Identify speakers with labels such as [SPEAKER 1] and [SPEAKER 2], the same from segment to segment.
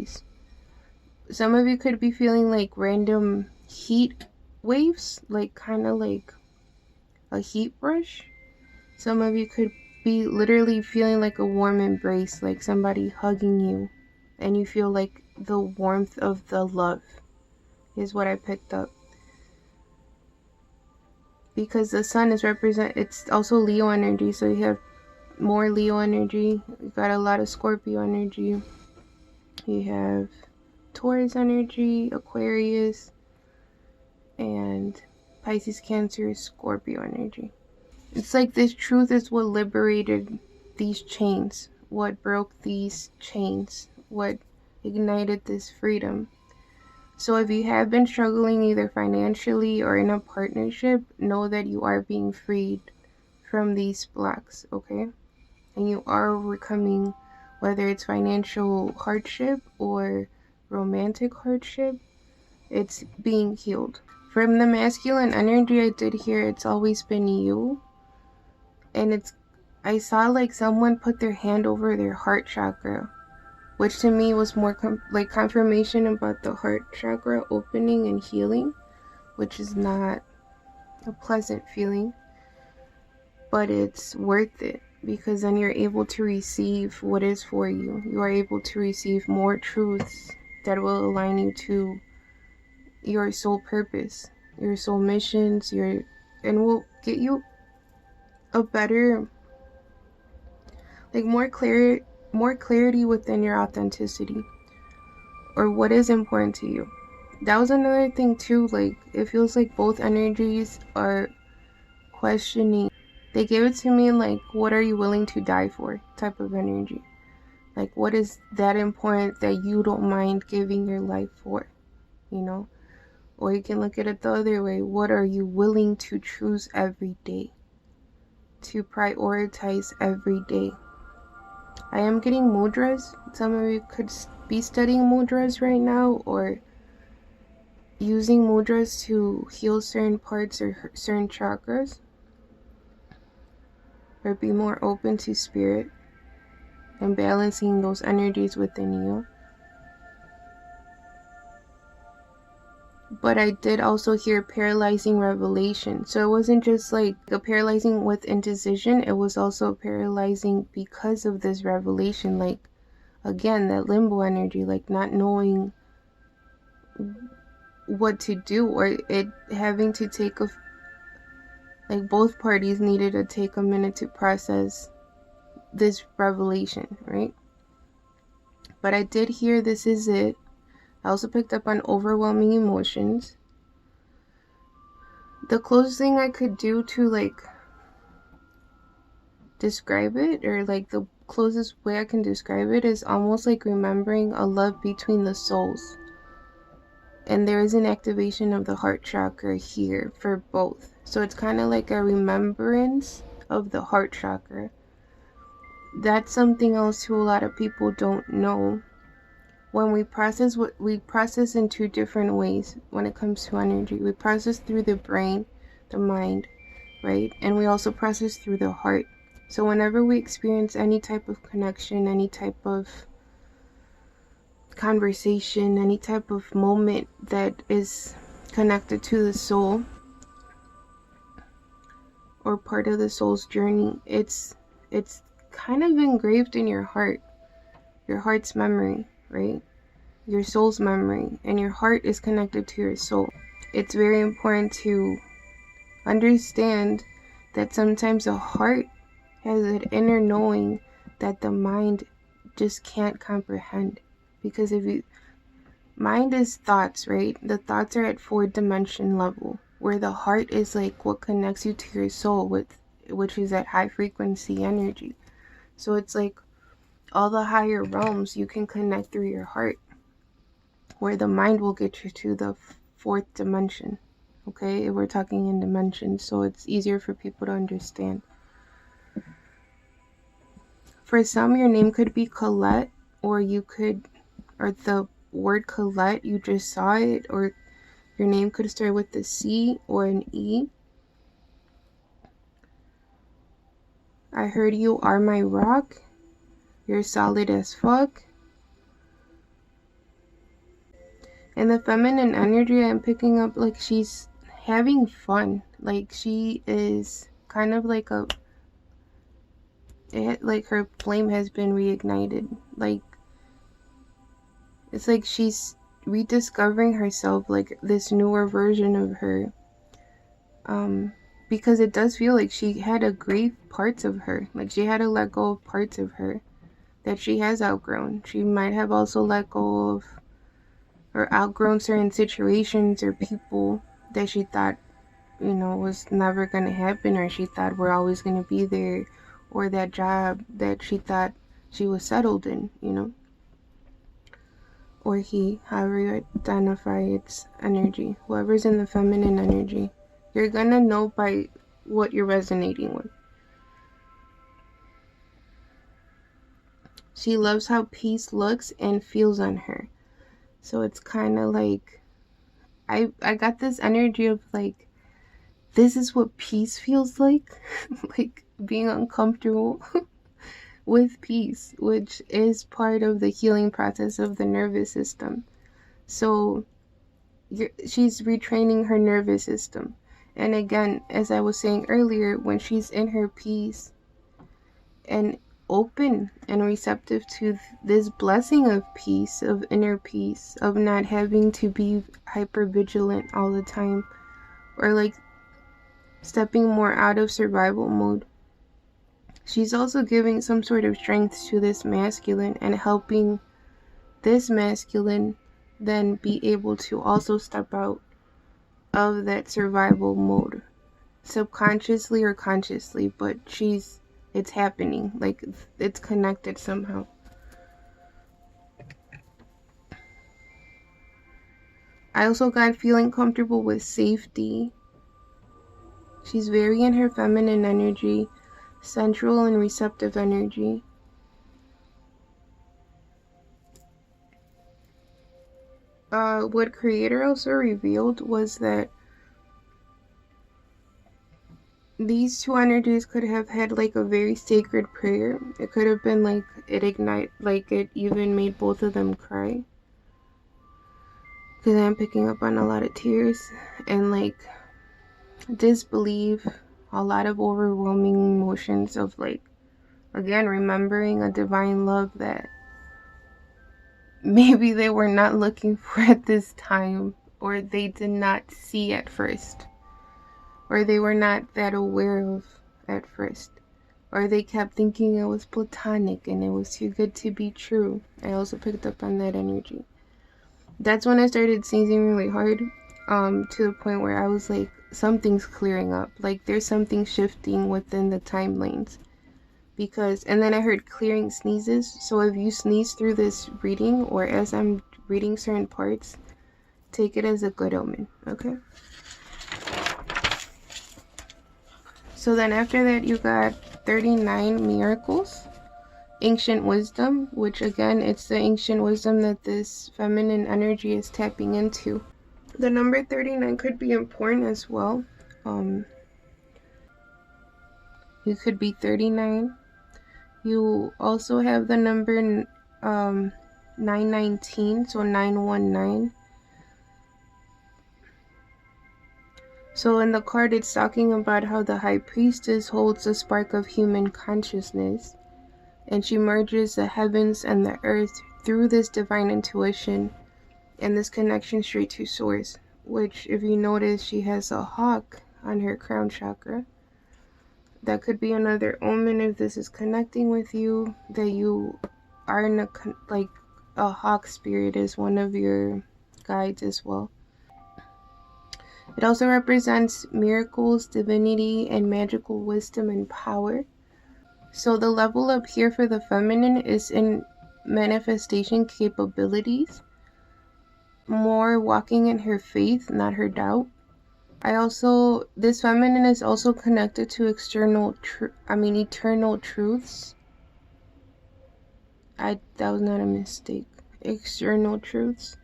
[SPEAKER 1] energies. Some of you could be feeling like random heat waves, like kind of like a heat brush. Some of you could be literally feeling like a warm embrace, like somebody hugging you, and you feel like the warmth of the love is what I picked up. Because the sun is it's also Leo energy, so you have more Leo energy. You got a lot of Scorpio energy. You have Taurus energy, Aquarius, and Pisces, Cancer, Scorpio energy. It's like this truth is what liberated these chains, what broke these chains, what ignited this freedom. So if you have been struggling either financially or in a partnership, know that you are being freed from these blocks, okay? And you are overcoming, whether it's financial hardship or romantic hardship, it's being healed. From the masculine energy, I did hear it's always been you. And I saw like someone put their hand over their heart chakra, which to me was more like confirmation about the heart chakra opening and healing, which is not a pleasant feeling, but it's worth it, because then you're able to receive what is for you. You are able to receive more truths that will align you to your soul purpose, your soul missions, and will get you a better, like more clarity within your authenticity, or what is important to you. That was another thing too, like it feels like both energies are questioning. They gave it to me like, what are you willing to die for type of energy. Like, what is that important that you don't mind giving your life for, you know? Or you can look at it the other way. What are you willing to choose every day, to prioritize every day? I am getting mudras. Some of you could be studying mudras right now, or using mudras to heal certain parts or certain chakras, or be more open to spirit and balancing those energies within you. But I did also hear paralyzing revelation. So it wasn't just like a paralyzing with indecision, it was also paralyzing because of this revelation. Like, again, that limbo energy, like not knowing what to do, or it having to take like both parties needed to take a minute to process this revelation, right? But I did hear this is it. I also picked up on overwhelming emotions. The closest thing I could do to like describe it, or like the closest way I can describe it, is almost like remembering a love between the souls. And there is an activation of the heart chakra here for both. So it's kind of like a remembrance of the heart chakra. That's something else who a lot of people don't know. When we process in two different ways when it comes to energy. We process through the brain, the mind, right? And we also process through the heart. So whenever we experience any type of connection, any type of conversation, any type of moment that is connected to the soul or part of the soul's journey, it's kind of engraved in your heart's memory, right? Your soul's memory, and your heart is connected to your soul. It's very important to understand that sometimes the heart has an inner knowing that the mind just can't comprehend. Because mind is thoughts, right? The thoughts are at 4-dimension level, where the heart is like what connects you to your soul, which is at high frequency energy. So it's like all the higher realms you can connect through your heart, where the mind will get you to the 4th dimension. Okay, we're talking in dimensions, so it's easier for people to understand. For some, your name could be Colette, or the word Colette, you just saw it, or your name could start with a C or an E. I heard you are my rock. You're solid as fuck. And the feminine energy, I'm picking up like she's having fun. Like she is kind of like like her flame has been reignited. Like it's like she's rediscovering herself, like this newer version of her. Because it does feel like she had to grieve parts of her. Like she had to let go of parts of her that she has outgrown. She might have also let go of or outgrown certain situations or people that she thought, was never going to happen, or she thought were always going to be there, or that job that she thought she was settled in. Or he, however you identify its energy, whoever's in the feminine energy, you're going to know by what you're resonating with. She loves how peace looks and feels on her. So it's kind of like, I got this energy of like, this is what peace feels like. Like being uncomfortable with peace, which is part of the healing process of the nervous system. So she's retraining her nervous system. And again, as I was saying earlier, when she's in her peace and open and receptive to this blessing of peace, of inner peace, of not having to be hyper vigilant all the time, or like stepping more out of survival mode, she's also giving some sort of strength to this masculine and helping this masculine then be able to also step out of that survival mode, subconsciously or consciously, but it's happening, like it's connected somehow. I also got feeling comfortable with safety. She's very in her feminine energy, sensual and receptive energy. What Creator also revealed was that these two energies could have had like a very sacred prayer. It could have been like it even made both of them cry. Because I'm picking up on a lot of tears and like disbelief, a lot of overwhelming emotions of like, again, remembering a divine love that maybe they were not looking for at this time, or they did not see at first, or they were not that aware of at first, or they kept thinking it was platonic and it was too good to be true. I also picked up on that energy. That's when I started sneezing really hard, to the point where I was like, something's clearing up, like there's something shifting within the timelines. And then I heard clearing sneezes. So if you sneeze through this reading, or as I'm reading certain parts, take it as a good omen, okay? So then after that, you got 39 miracles, ancient wisdom, which again, it's the ancient wisdom that this feminine energy is tapping into. The number 39 could be important as well. You could be 39. You also have the number 919, so 919. So in the card, it's talking about how the High Priestess holds a spark of human consciousness, and she merges the heavens and the earth through this divine intuition and this connection straight to source, which, if you notice, she has a hawk on her crown chakra. That could be another omen if this is connecting with you, that you are in a hawk spirit is one of your guides as well. It also represents miracles, divinity, and magical wisdom and power. So the level up here for the feminine is in manifestation capabilities, more walking in her faith, not her doubt. This feminine is also connected to eternal truths. That was not a mistake. External truths.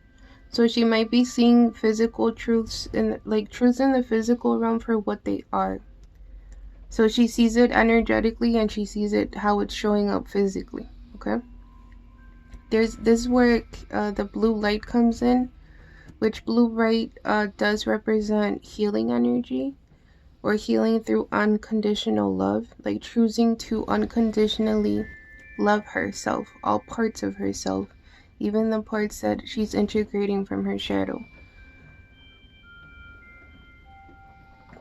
[SPEAKER 1] So she might be seeing physical truths truths in the physical realm for what they are. So she sees it energetically and she sees it how it's showing up physically. Okay. This is where the blue light comes in. which blue light does represent healing energy, or healing through unconditional love, like choosing to unconditionally love herself, all parts of herself, even the parts that she's integrating from her shadow.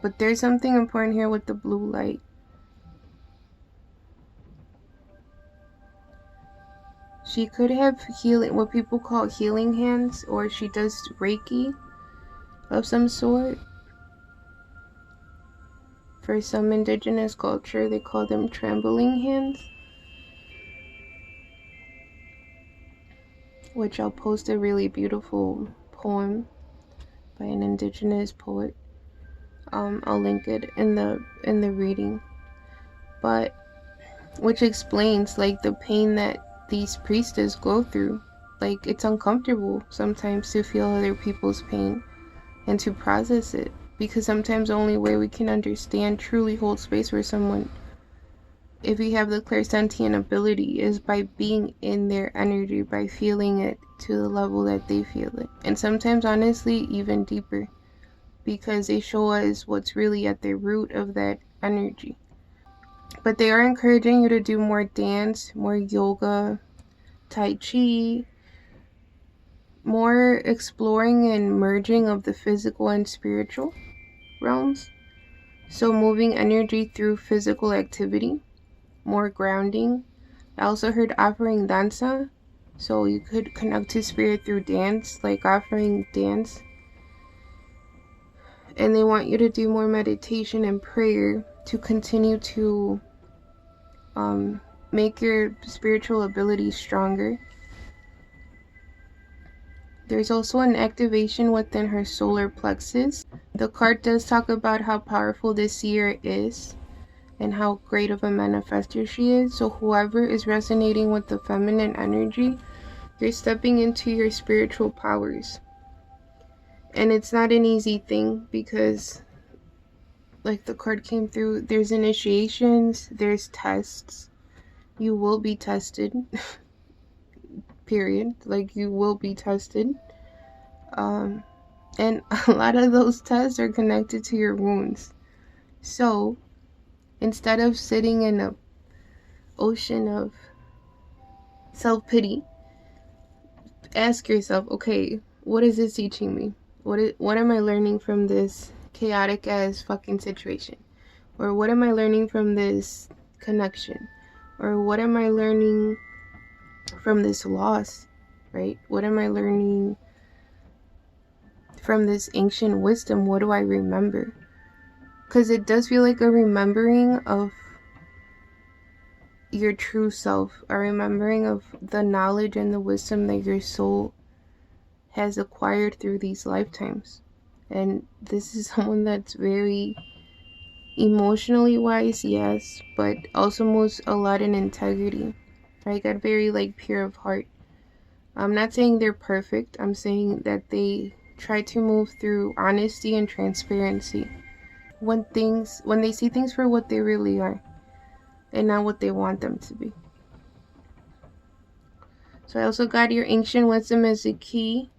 [SPEAKER 1] But there's something important here with the blue light. She could have healing, what people call healing hands, or she does Reiki of some sort. For some indigenous culture, they call them trembling hands, which I'll post a really beautiful poem by an indigenous poet. I'll link it in the reading, but which explains like the pain that these priestesses go through. Like, it's uncomfortable sometimes to feel other people's pain and to process it, because sometimes the only way we can understand, truly hold space for someone, if we have the clairsentient ability, is by being in their energy, by feeling it to the level that they feel it. And sometimes, honestly, even deeper, because they show us what's really at the root of that energy. But they are encouraging you to do more dance, more yoga, tai chi, more exploring and merging of the physical and spiritual realms. So moving energy through physical activity, more grounding. I also heard offering danza, so you could connect to spirit through dance, like offering dance. And they want you to do more meditation and prayer to continue to make your spiritual abilities stronger. There's also an activation within her solar plexus. The card does talk about how powerful this year is and how great of a manifester she is. So whoever is resonating with the feminine energy, you're stepping into your spiritual powers. And it's not an easy thing, because like the card came through, there's initiations, there's tests. You will be tested. Period. Like, you will be tested. And a lot of those tests are connected to your wounds. So instead of sitting in an ocean of self-pity, ask yourself, okay, what is this teaching me? What am I learning from this chaotic as fucking situation? Or what am I learning from this connection? Or what am I learning from this loss, right? What am I learning from this ancient wisdom? What do I remember? Because it does feel like a remembering of your true self, a remembering of the knowledge and the wisdom that your soul has acquired through these lifetimes. And this is someone that's very emotionally wise, yes, but also moves a lot in integrity. I got very like pure of heart. I'm not saying they're perfect. I'm saying that they try to move through honesty and transparency when they see things for what they really are and not what they want them to be. So I also got your ancient wisdom as a key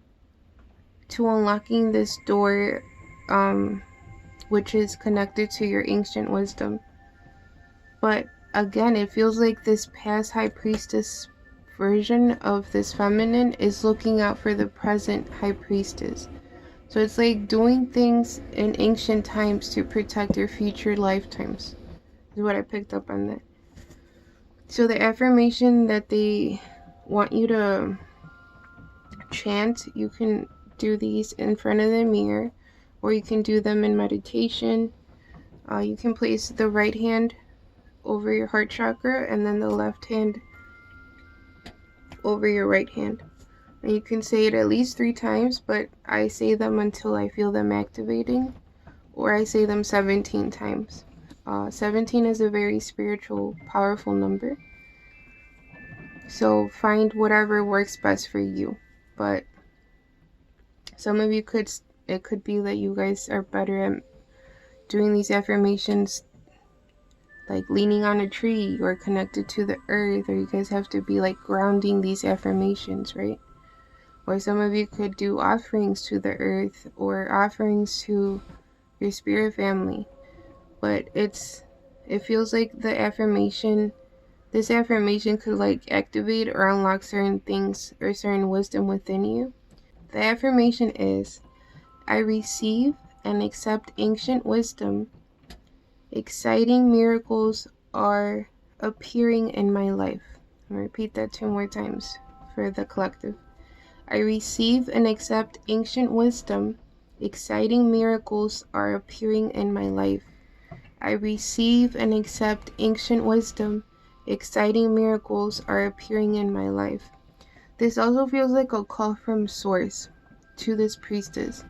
[SPEAKER 1] to unlocking this door, which is connected to your ancient wisdom. But again, it feels like this past high priestess version of this feminine is looking out for the present high priestess. So it's like doing things in ancient times to protect your future lifetimes, is what I picked up on that. So the affirmation that they want you to chant, you can do these in front of the mirror, or you can do them in meditation. You can place the right hand over your heart chakra and then the left hand over your right hand. And you can say it at least 3 times, but I say them until I feel them activating, or I say them 17 times. 17 is a very spiritual, powerful number. So find whatever works best for you. But some of you it could be that you guys are better at doing these affirmations like leaning on a tree or connected to the earth, or you guys have to be like grounding these affirmations, right? Or some of you could do offerings to the earth or offerings to your spirit family. But it feels like this affirmation could like activate or unlock certain things or certain wisdom within you. The affirmation is, I receive and accept ancient wisdom. Exciting miracles are appearing in my life. I'll repeat that 2 more times for the collective. I receive and accept ancient wisdom. Exciting miracles are appearing in my life. I receive and accept ancient wisdom. Exciting miracles are appearing in my life. This also feels like a call from source to this priestess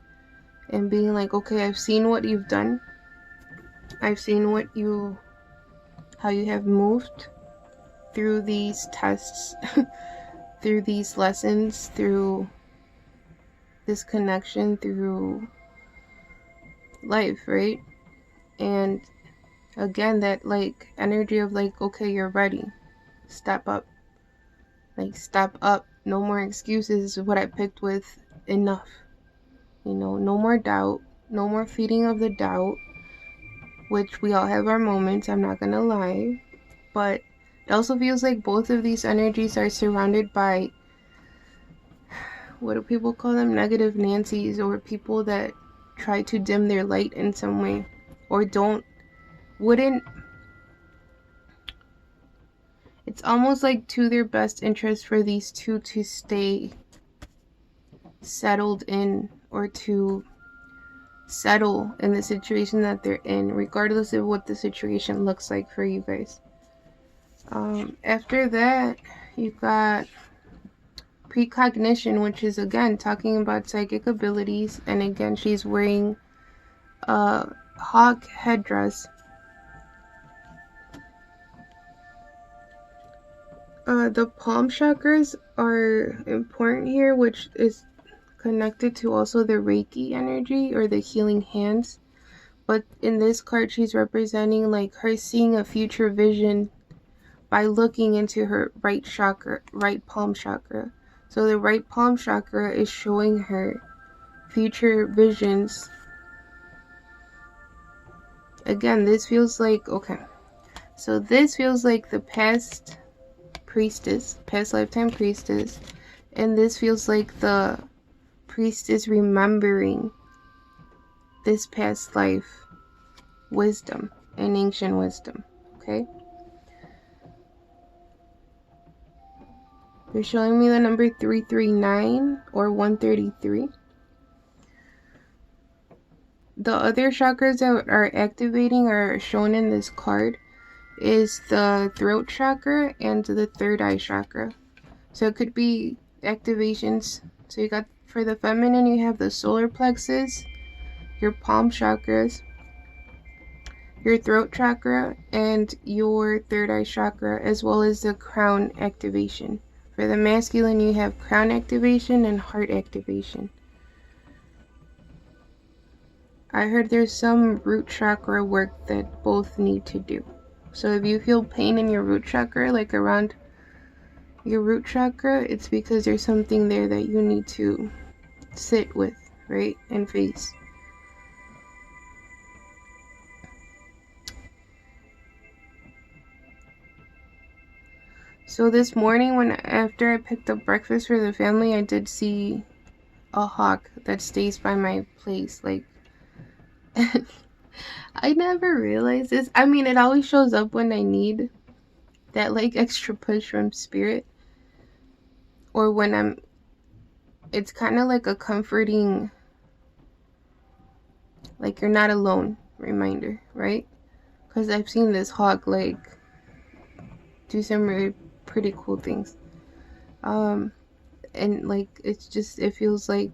[SPEAKER 1] and being like, okay, I've seen what you've done. I've seen how you have moved through these tests, through these lessons, through this connection, through life, right? And again, that like energy of like, okay, you're ready. Step up. Like, step up. No more excuses is what I picked with. Enough. No more doubt. No more feeding of the doubt. Which we all have our moments, I'm not gonna lie. But it also feels like both of these energies are surrounded by, what do people call them? Negative Nancy's, or people that try to dim their light in some way. Or it's almost like to their best interest for these two to stay settled in, or to settle in the situation that they're in, regardless of what the situation looks like for you guys. After that, you've got precognition, which is again talking about psychic abilities, and again she's wearing a hawk headdress. The palm chakras are important here, which is connected to also the Reiki energy or the healing hands. But in this card, she's representing like her seeing a future vision by looking into her right palm chakra. So the right palm chakra is showing her future visions. Again, this feels like, okay, so this feels like the past lifetime priestess, and this feels like the priestess remembering this past life wisdom and ancient wisdom. Okay, they're showing me the number 339 or 133. The other chakras that are activating are shown in this card is the throat chakra and the third eye chakra. So it could be activations. So you got, for the feminine, you have the solar plexus, your palm chakras, your throat chakra, and your third eye chakra, as well as the crown activation. For the masculine, you have crown activation and heart activation. I heard there's some root chakra work that both need to do. So if you feel pain in your root chakra, like around your root chakra, it's because there's something there that you need to sit with, right, and face. So this morning, after I picked up breakfast for the family, I did see a hawk that stays by my place. Like, I never realized this. I mean, it always shows up when I need that like extra push from spirit, or when it's kind of like a comforting, like you're not alone reminder, right? Because I've seen this hawk like do some really pretty cool things, and like it feels like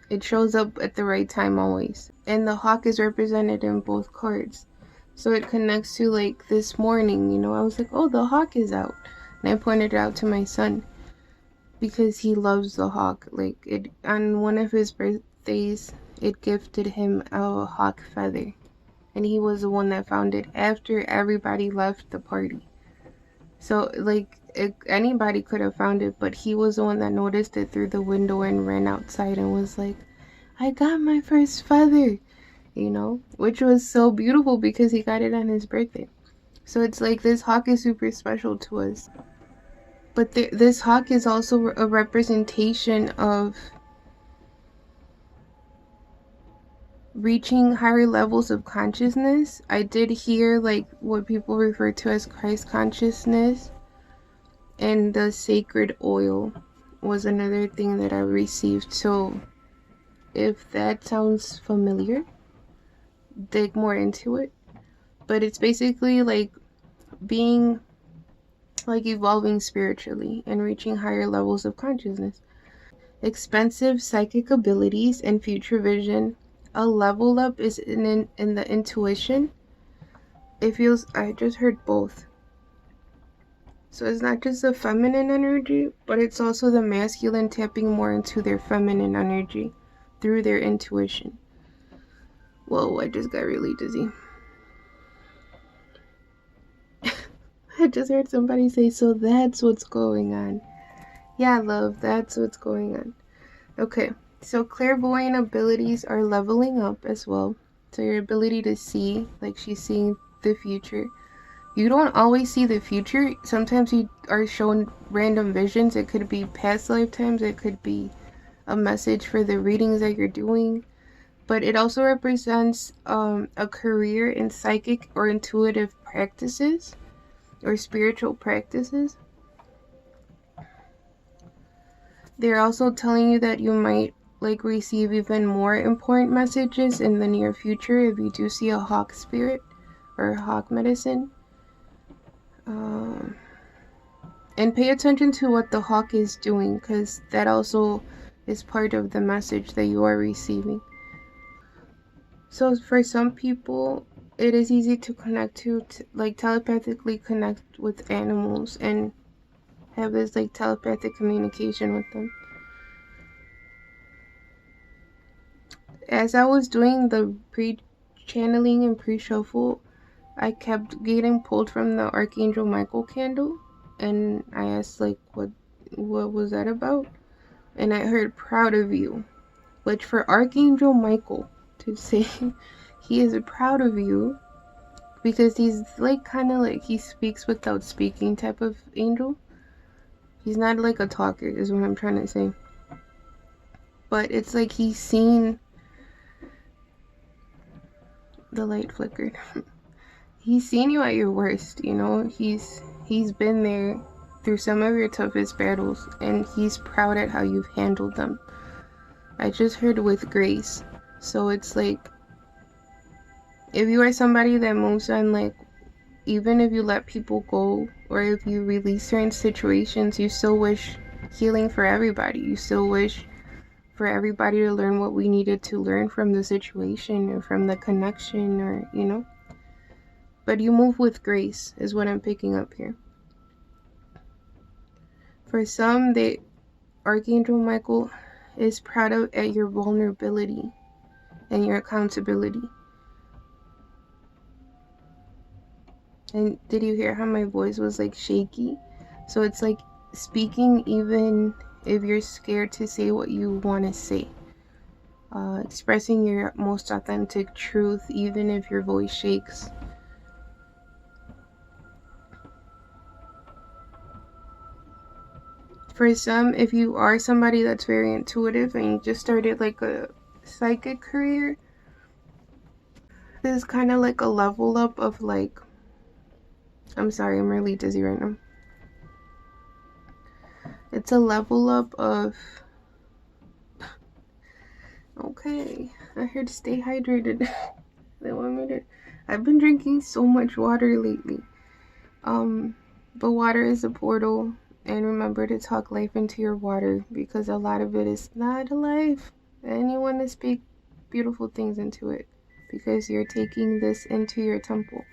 [SPEAKER 1] it shows up at the right time always. And the hawk is represented in both cards, so it connects to like this morning, I was like, oh, the hawk is out, and I pointed it out to my son because he loves the hawk. Like, it on one of his birthdays, it gifted him a hawk feather, and he was the one that found it after everybody left the party. So, like, anybody could have found it, but he was the one that noticed it through the window and ran outside and was like, I got my first feather, you know, which was so beautiful because he got it on his birthday. So it's like this hawk is super special to us. But this hawk is also a representation of reaching higher levels of consciousness. I did hear like what people refer to as Christ consciousness, and the sacred oil was another thing that I received. So if that sounds familiar, dig more into it. But it's basically like being like evolving spiritually and reaching higher levels of consciousness. Expensive psychic abilities and future vision. A level up is in the intuition. It feels, I just heard both. So it's not just the feminine energy, but it's also the masculine tapping more into their feminine energy through their intuition. Whoa, I just got really dizzy. I just heard somebody say, so that's what's going on. Yeah, love, that's what's going on. Okay, so clairvoyant abilities are leveling up as well. So your ability to see, like she's seeing the future. You don't always see the future. Sometimes you are shown random visions. It could be past lifetimes. It could be a message for the readings that you're doing. But it also represents a career in psychic or intuitive practices or spiritual practices. They're also telling you that you might like receive even more important messages in the near future if you do see a hawk spirit or hawk medicine. And pay attention to what the hawk is doing, because that also is part of the message that you are receiving. So for some people, it is easy to connect to like telepathically connect with animals and have this like telepathic communication with them. As I was doing the pre-channeling and pre-shuffle, I kept getting pulled from the Archangel Michael candle, and I asked like what was that about? And I heard proud of you, which for Archangel Michael to say he is proud of you, because he's like kind of like he speaks without speaking type of angel. He's not like a talker is what I'm trying to say. But it's like he's seen the light flickered. He's seen you at your worst, you know. He's been there through some of your toughest battles, and he's proud at how you've handled them. I just heard with grace. So it's like if you are somebody that moves on, like, even if you let people go or if you release certain situations, you still wish healing for everybody. You still wish for everybody to learn what we needed to learn from the situation or from the connection, or, you know. But you move with grace is what I'm picking up here. For some, Archangel Michael is proud of at your vulnerability and your accountability. And did you hear how my voice was like shaky? So it's like speaking even if you're scared to say what you want to say. Expressing your most authentic truth even if your voice shakes. For some, if you are somebody that's very intuitive and you just started like a psychic career, this is kind of like a level up of like, I'm sorry, I'm really dizzy right now. It's a level up of, okay, I heard to stay hydrated. They want me to, I've been drinking so much water lately. But water is a portal, and remember to talk life into your water, because a lot of it is not life, and you want to speak beautiful things into it because you're taking this into your temple.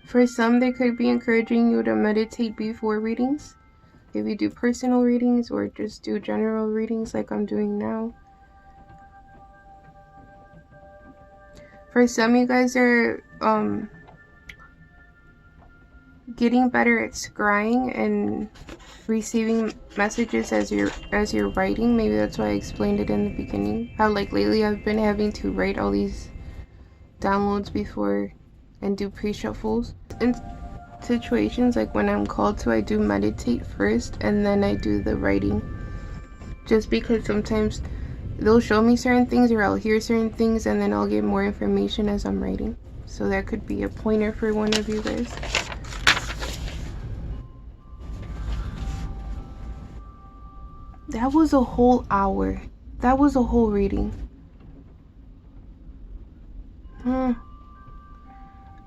[SPEAKER 1] For some, they could be encouraging you to meditate before readings, if you do personal readings or just do general readings like I'm doing now. For some, you guys are getting better at scrying and receiving messages as you're writing. Maybe that's why I explained it in the beginning. How like lately I've been having to write all these downloads before and do pre-shuffles. In situations like when I'm called to, I do meditate first and then I do the writing. Just because sometimes they'll show me certain things or I'll hear certain things and then I'll get more information as I'm writing. So that could be a pointer for one of you guys. That was a whole hour. That was a whole reading. I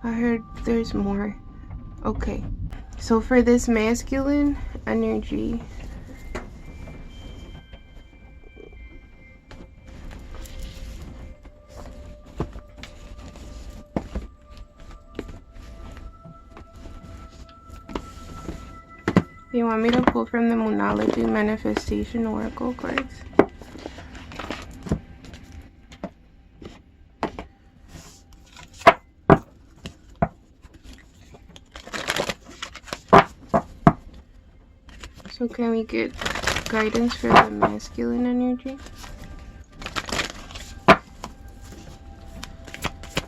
[SPEAKER 1] heard there's more. Okay. So for this masculine energy, you want me to pull from the Moonology Manifestation Oracle cards? So can we get guidance for the masculine energy?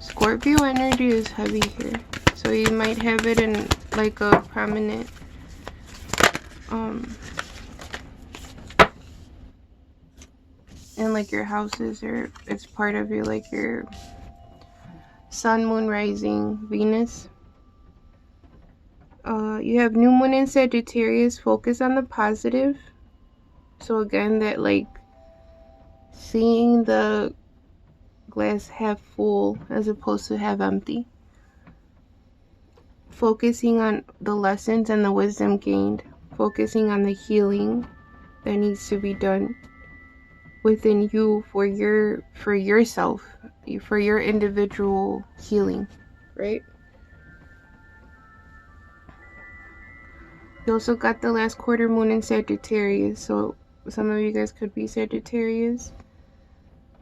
[SPEAKER 1] Scorpio energy is heavy here. So you might have it in like a prominent in like your houses, or it's part of your like your sun, moon, rising, Venus. You have new moon in Sagittarius. Focus on the positive. So again, that like seeing the glass half full as opposed to half empty. Focusing on the lessons and the wisdom gained. Focusing on the healing that needs to be done within you for yourself, for your individual healing, right? You also got the last quarter moon in Sagittarius, so some of you guys could be Sagittarius.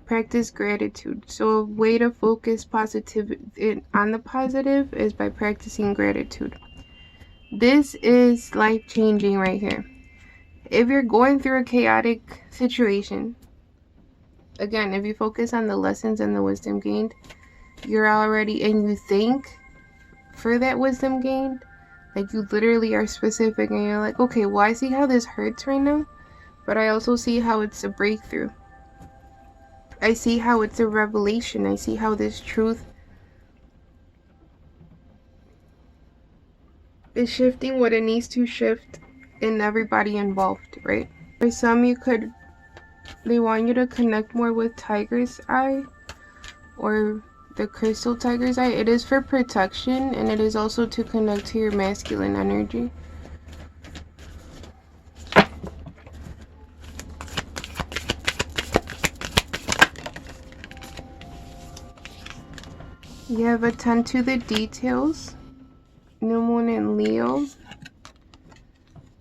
[SPEAKER 1] Practice gratitude. So a way to focus on the positive is by practicing gratitude. This is life-changing right here. If you're going through a chaotic situation, again, if you focus on the lessons and the wisdom gained, you're already, and you think for that wisdom gained, like you literally are specific and you're like, okay, well, I see how this hurts right now, but I also see how it's a breakthrough. I see how it's a revelation. I see how this truth is shifting what it needs to shift in everybody involved, right? For some, they want you to connect more with Tiger's Eye or the crystal Tiger's Eye. It is for protection, and it is also to connect to your masculine energy. You have attend to the details. New moon in Leo.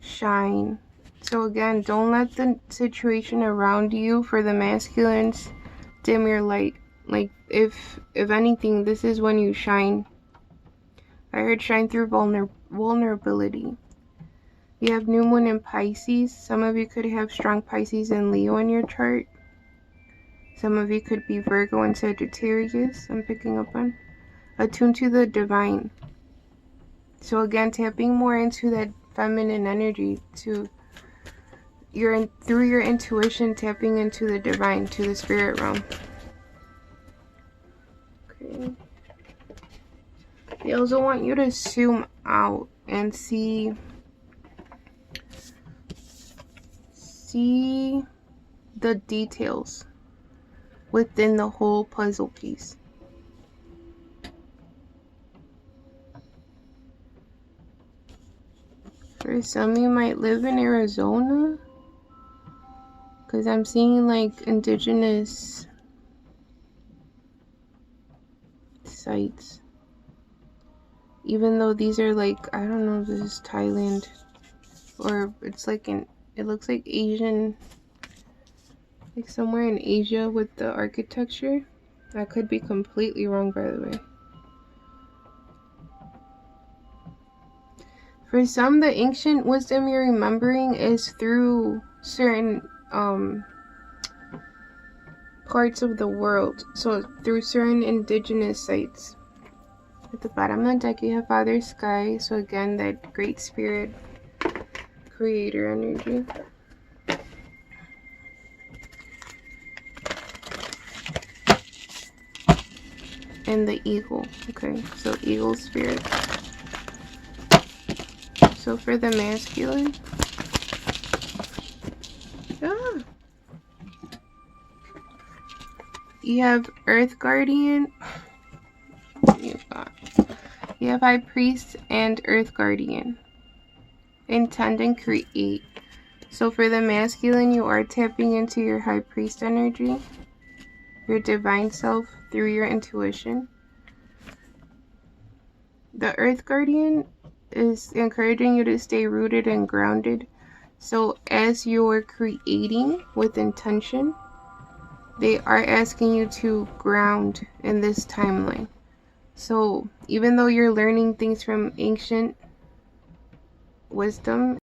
[SPEAKER 1] Shine. So again, don't let the situation around you, for the masculines, dim your light. Like if anything, this is when you shine. I heard shine through vulnerability. You have new moon in Pisces. Some of you could have strong Pisces and Leo in your chart. Some of you could be Virgo and Sagittarius, I'm picking up on. Attuned to the divine. So again, tapping more into that feminine energy, through your intuition, tapping into the divine, to the spirit realm. Okay. They also want you to zoom out and see the details within the whole puzzle piece. For some, you might live in Arizona, because I'm seeing like indigenous sites. Even though these are like, I don't know if this is Thailand, or it's like it looks like Asian, like somewhere in Asia with the architecture. I could be completely wrong, by the way. For some, the ancient wisdom you're remembering is through certain parts of the world. So through certain indigenous sites. At the bottom of the deck, you have Father Sky. So again, that great spirit, creator energy. And the eagle. Okay, so eagle spirit. So for the masculine, you have Earth Guardian. You have High Priest and Earth Guardian. Intend and create. So for the masculine, you are tapping into your High Priest energy, your divine self through your intuition. The Earth Guardian is encouraging you to stay rooted and grounded. So as you're creating with intention, they are asking you to ground in this timeline. So even though you're learning things from ancient wisdom